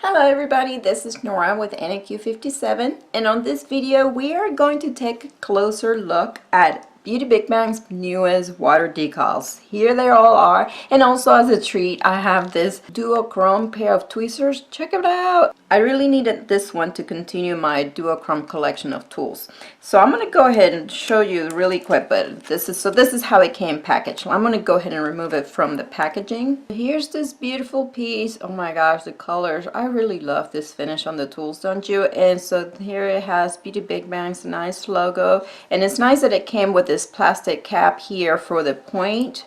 Hello everybody, this is Nora with NAQ57, and on this video we are going to take a closer look at Beauty Big Bang's newest water decals. Here they all are, and also as a treat I have this duochrome pair of tweezers. Check it out! I really needed this one to continue my duochrome collection of tools. So I'm going to go ahead and show you really quick, but this is how it came packaged. I'm going to go ahead and remove it from the packaging. Here's this beautiful piece. Oh my gosh, the colors. I really love this finish on the tools, don't you? And so here it has Beauty Big Bang's nice logo, and it's nice that it came with this plastic cap here for the point.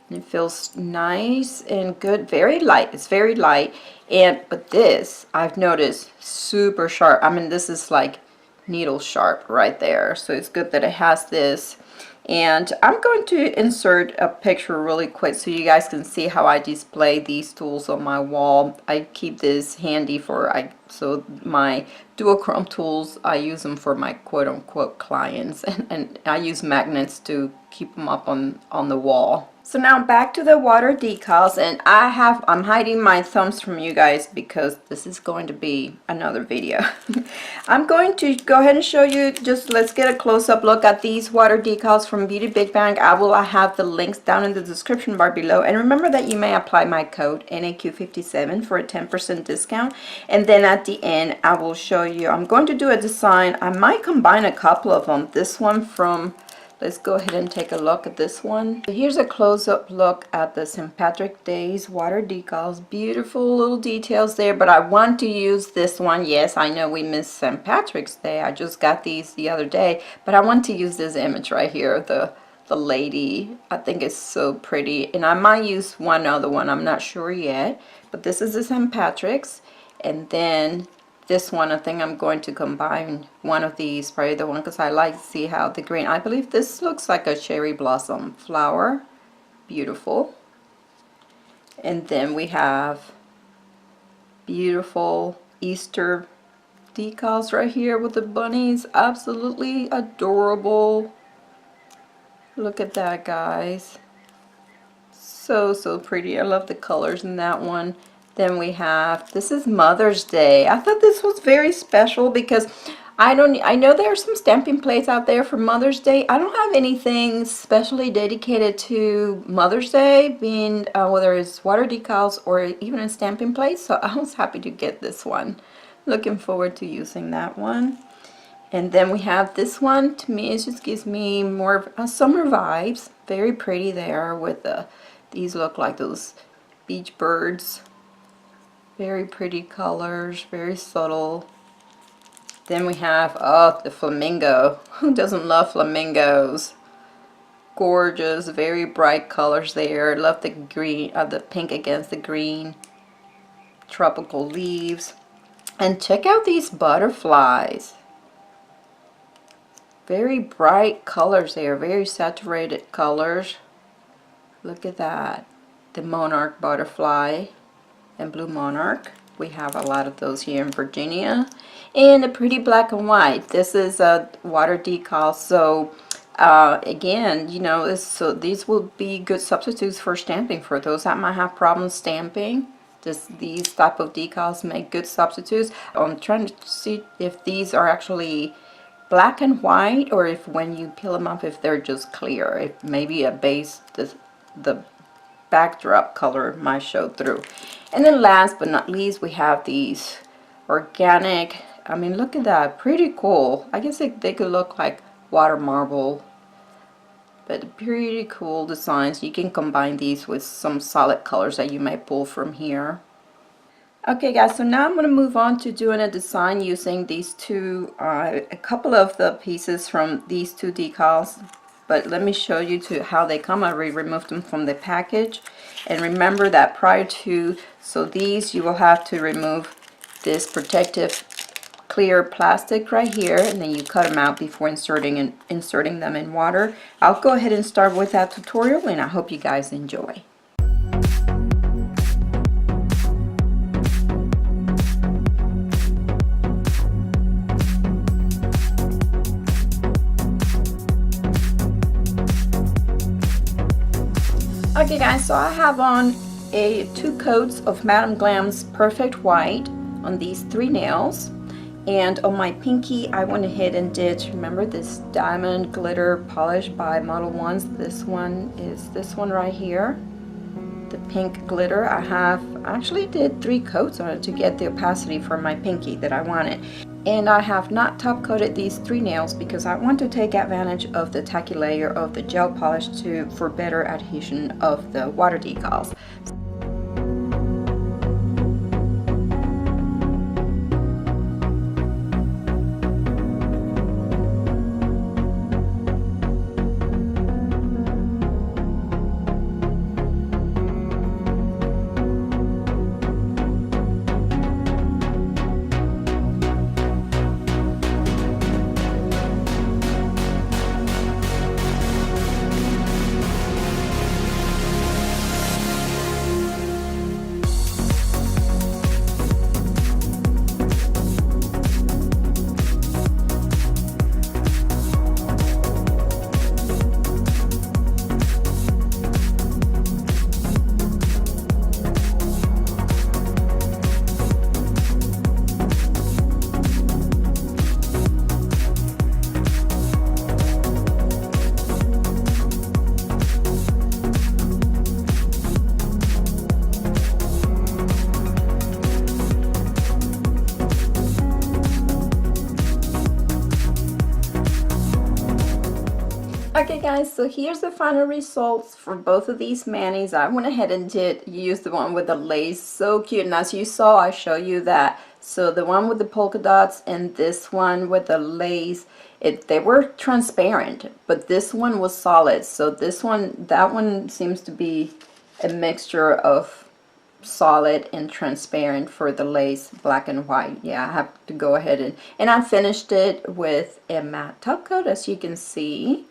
It feels nice and good, very light. It's very light, but this I've noticed super sharp. I mean, this is like needle sharp right there, so it's good that it has this. And I'm going to insert a picture really quick so you guys can see how I display these tools on my wall. I keep this handy so my duochrome tools, I use them for my quote-unquote clients, and I use magnets to keep them up on the wall. So now back to the water decals, and I'm hiding my thumbs from you guys because this is going to be another video. I'm going to go ahead and show you, let's get a close-up look at these water decals from Beauty Big Bang. I have the links down in the description bar below, and remember that you may apply my code NAQ57 for a 10% discount. And then at the end I will show you, I'm going to do a design. I might combine a couple of them. This one from, let's go ahead and take a look at this one. Here's a close-up look at the St. Patrick's Day's water decals. Beautiful little details there, but I want to use this one. Yes, I know we missed St. Patrick's Day. I just got these the other day, but I want to use this image right here, the lady. I think it's so pretty, and I might use one other one. I'm not sure yet, but this is the St. Patrick's, and then this one, I think I'm going to combine one of these, probably the one, because I like to see how the green, I believe this looks like a cherry blossom flower. Beautiful. And then we have beautiful Easter decals right here with the bunnies. Absolutely adorable. Look at that, guys. So pretty. I love the colors in that one. Then we have, this is Mother's Day. I thought this was very special because I know there are some stamping plates out there for Mother's Day. I don't have anything specially dedicated to Mother's Day, being whether it's water decals or even a stamping plate. So I was happy to get this one. Looking forward to using that one. And then we have this one. To me, it just gives me more summer vibes. Very pretty there with these look like those beach birds. Very pretty colors, very subtle. Then we have, oh, the flamingo. Who doesn't love flamingos? Gorgeous, very bright colors there. Love the green, the pink against the green. Tropical leaves. And check out these butterflies. Very bright colors there, very saturated colors. Look at that. The monarch butterfly and blue monarch. We have a lot of those here in Virginia. And the pretty black and white. This is a water decal, so again, you know, so these will be good substitutes for stamping for those that might have problems stamping. These type of decals make good substitutes. I'm trying to see if these are actually black and white, or if when you peel them up, if they're just clear, if maybe a base, the backdrop color might show through. And then last but not least, we have these organic, I mean, look at that, pretty cool. I guess they could look like water marble, but pretty cool designs. You can combine these with some solid colors that you might pull from here. Okay guys, so now I'm going to move on to doing a design using these two, a couple of the pieces from these two decals. But let me show you how they come. I removed them from the package. And remember that prior to, so these you will have to remove this protective clear plastic right here, and then you cut them out before inserting them in water. I'll go ahead and start with that tutorial, and I hope you guys enjoy. Okay guys, so I have on 2 coats of Madame Glam's Perfect White on these 3 nails. And on my pinky, I went ahead and did, remember this diamond glitter polish by Model Ones? This one is this one right here. The pink glitter. I actually did 3 coats on it to get the opacity for my pinky that I wanted. And I have not top coated these 3 nails because I want to take advantage of the tacky layer of the gel polish for better adhesion of the water decals. Okay guys, so here's the final results for both of these manis. I went ahead and use the one with the lace, so cute, and as you saw, I show you that. So the one with the polka dots and this one with the lace, they were transparent, but this one was solid. So that one seems to be a mixture of solid and transparent for the lace, black and white. Yeah, I have to go ahead and I finished it with a matte top coat, as you can see.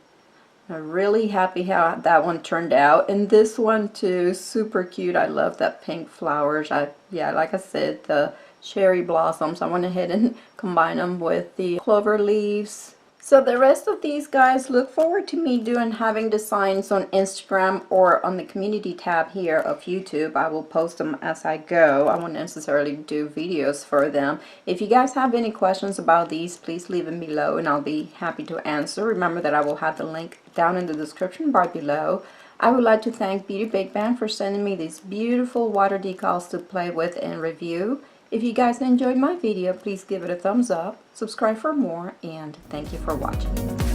I'm really happy how that one turned out, and this one too, super cute. I love that pink flowers. Yeah, like I said, the cherry blossoms, I went ahead and combined them with the clover leaves. So the rest of these guys, look forward to me having designs on Instagram or on the community tab here of YouTube. I will post them as I go. I won't necessarily do videos for them. If you guys have any questions about these, please leave them below and I'll be happy to answer. Remember that I will have the link down in the description bar below. I would like to thank Beauty Big Bang for sending me these beautiful water decals to play with and review. If you guys enjoyed my video, please give it a thumbs up, subscribe for more, and thank you for watching.